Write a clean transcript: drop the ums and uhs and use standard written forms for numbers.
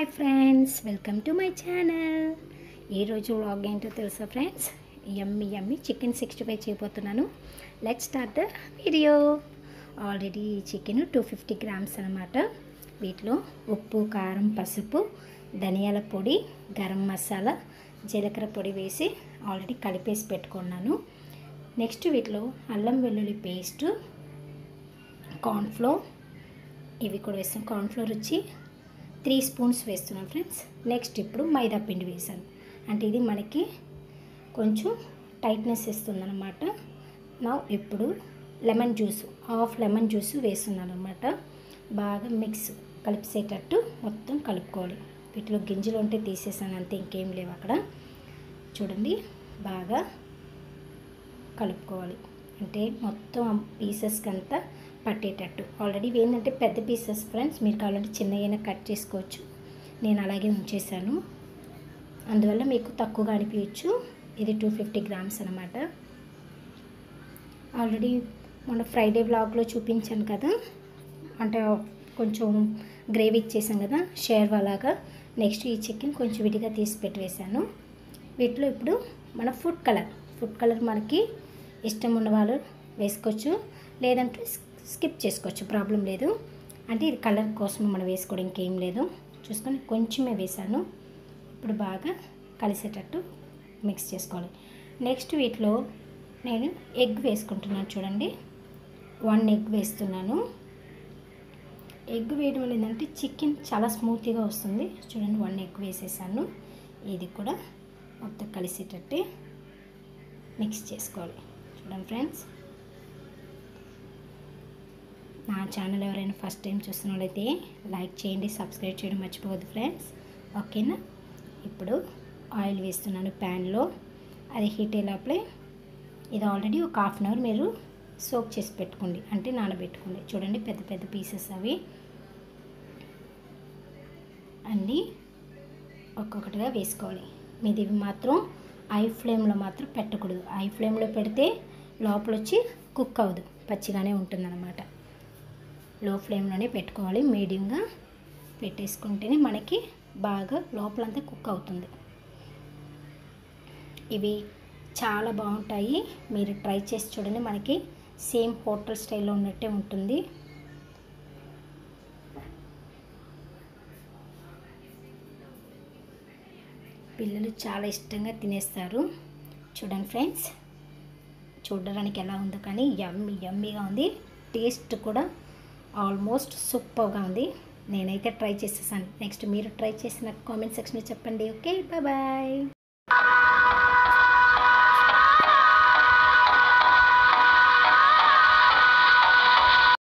Hi friends, welcome to my channel. ఈరోజు vlog ఏంటో తెలుసా ఫ్రెండ్స్? యమ్మీ చికెన్ 65 చేయబోతున్నాను. Let's start the video. Already chicken 250 grams అనమాట. వీటిలో ఉప్పు, కారం, పసుపు, ధనియాల పొడి, గరం మసాలా, జీలకర్ర పొడి వేసి ఆల్రెడీ కలిపేసి పెట్టుకున్నాను. నెక్స్ట్ వీటిలో అల్లం వెల్లుల్లి పేస్టు, కార్న్ఫ్లోర్ ఇవి కూడా వేస్తాను. కార్న్ఫ్లోర్ వచ్చి 3 స్పూన్స్ వేస్తున్నాను ఫ్రెండ్స్. నెక్స్ట్ ఇప్పుడు మైదా పిండి వేసాను. అంటే ఇది మనకి కొంచెం టైట్నెస్ ఇస్తుందన్నమాట. నా ఇప్పుడు lemon juice, half lemon juice వేస్తున్నాను అనమాట. బాగా మిక్స్ కలిపేసేటట్టు మొత్తం కలుపుకోవాలి. వీటిలో గింజలు ఉంటే తీసేసాను, అంతే, ఇంకేం లేవు అక్కడ. చూడండి, బాగా కలుపుకోవాలి. అంటే మొత్తం పీసెస్కి అంతా పట్టేటట్టు. ఆల్రెడీ ఏంటంటే పెద్ద పీసెస్ ఫ్రెండ్స్, మీరు కావాలంటే చిన్నగా కట్ చేసుకోవచ్చు. నేను అలాగే ఉంచేసాను, అందువల్ల మీకు తక్కువగా అనిపించచ్చు. ఇది 250 గ్రామ్స్ అనమాట. ఆల్రెడీ మొన్న ఫ్రైడే వ్లాగ్లో చూపించాను కదా, అంటే కొంచెం గ్రేవీ ఇచ్చేసాను కదా, షేర్వాలాగా. నెక్స్ట్ ఈ చికెన్ కొంచెం విడిగా తీసి పెట్టి వేసాను. వీటిలో ఇప్పుడు మన ఫుడ్ కలర్ మనకి ఇష్టం ఉన్న వాళ్ళు వేసుకోవచ్చు, లేదంటే స్కిప్ చేసుకోవచ్చు, ప్రాబ్లం లేదు. అంటే ఇది కలర్ కోసం మనం వేసుకోవడం ఇంకేం లేదు. చూసుకొని కొంచెమే వేసాను. ఇప్పుడు బాగా కలిసేటట్టు మిక్స్ చేసుకోవాలి. నెక్స్ట్ వీటిలో నేను ఎగ్ వేసుకుంటున్నాను. చూడండి, 1 ఎగ్ వేస్తున్నాను. ఎగ్ వేయడం వల్ల ఏంటంటే చికెన్ చాలా స్మూత్గా వస్తుంది. చూడండి, 1 ఎగ్ వేసేసాను. ఇది కూడా మొత్తం కలిసేటట్టే మిక్స్ చేసుకోవాలి. చూడండి ఫ్రెండ్స్, నా ఛానల్ ఎవరైనా ఫస్ట్ టైం చూస్తున్నట్లయితే లైక్ చేయండి, సబ్స్క్రైబ్ చేయడం మర్చిపోవద్దు ఫ్రెండ్స్, ఓకేనా? ఇప్పుడు ఆయిల్ వేస్తున్నాను ప్యాన్లో. అది హీట్ అయ్యేలోపలే ఇది ఆల్రెడీ ఒక 1/2 అవర్ మీరు సోక్ చేసి పెట్టుకోండి, అంటే నానబెట్టుకోండి. చూడండి, పెద్ద పెద్ద పీసెస్ అవి అన్నీ ఒక్కొక్కటిగా వేసుకోవాలి. మీది మాత్రం ఐ ఫ్లేమ్లో మాత్రం పెట్టకూడదు. ఐ ఫ్లేమ్లో పెడితే లోపల వచ్చి కుక్ అవ్వదు, పచ్చిగానే ఉంటుందన్నమాట. లో ఫ్లేమ్లోనే పెట్టుకోవాలి. మీడియంగా పెట్టేసుకుంటేనే మనకి బాగా లోపలంతా కుక్ అవుతుంది. ఇవి చాలా బాగుంటాయి, మీరు ట్రై చేసి చూడండి. మనకి సేమ్ హోటల్ స్టైల్లో ఉన్నట్టే ఉంటుంది. పిల్లలు చాలా ఇష్టంగా తినేస్తారు. చూడండి ఫ్రెండ్స్, చూడడానికి ఎలా ఉందో కానీ యమ్మీగా ఉంది. టేస్ట్ కూడా ఆల్మోస్ట్ సూపర్గా ఉంది. నేనైతే ట్రై చేసేసాను. నెక్స్ట్ మీరు ట్రై చేసిన కామెంట్ సెక్షన్లో చెప్పండి. Okay, bye.